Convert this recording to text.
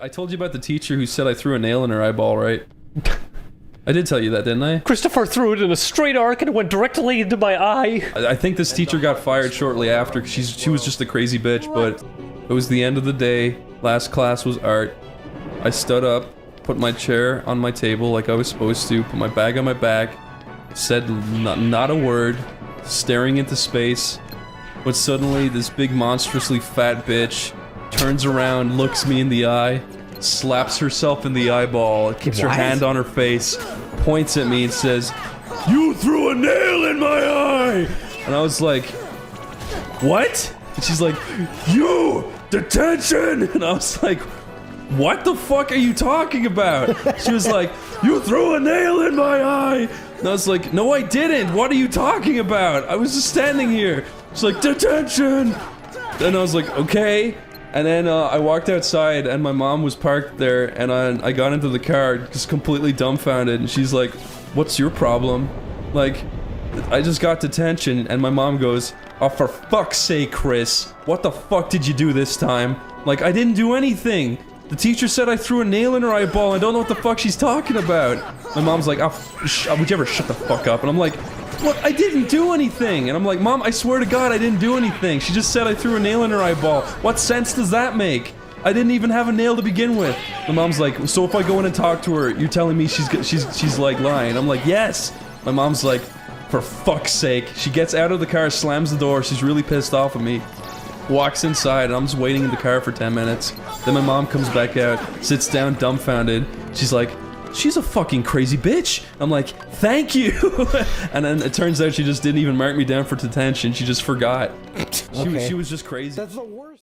I told you about the teacher who said I threw a nail in her eyeball, right? I did tell you that, didn't I? Christopher threw it in a straight arc and it went directly into my eye. I think this teacher got fired shortly after because she was just a crazy bitch, but it was the end of the day. Last class was art. I stood up, put my chair on my table like I was supposed to, put my bag on my back, said not a word, staring into space, but suddenly this big monstrously fat bitch turns around, looks me in the eye, slaps herself in the eyeball, keeps her hand on her face, points at me and says, "You threw a nail in my eye!" And I was like, "What?" And she's like, "You! Detention!" And I was like, "What the fuck are you talking about?" She was like, "You threw a nail in my eye!" And I was like, "No, I didn't! What are you talking about? I was just standing here." She's like, "Detention!" And I was like, "Okay." And then I walked outside and my mom was parked there and I got into the car just completely dumbfounded and she's like, "What's your problem?" Like, I just got detention and my mom goes, "Oh, for fuck's sake, Chris, what the fuck did you do this time?" Like, I didn't do anything. The teacher said I threw a nail in her eyeball. I don't know what the fuck she's talking about. My mom's like, "Oh, would you ever shut the fuck up?" And I'm like, "What? I didn't do anything." And I'm like, "Mom, I swear to God, I didn't do anything. She just said I threw a nail in her eyeball. What sense does that make? I didn't even have a nail to begin with." My mom's like, "So if I go in and talk to her, you're telling me she's like lying?" I'm like, "Yes." My mom's like, "For fuck's sake." She gets out of the car, slams the door. She's really pissed off at me. Walks inside, and I'm just waiting in the car for 10 minutes. Then my mom comes back out, sits down dumbfounded. She's like, "She's a fucking crazy bitch." I'm like, "Thank you." And then it turns out she just didn't even mark me down for detention. She just forgot. She was just crazy. That's the worst.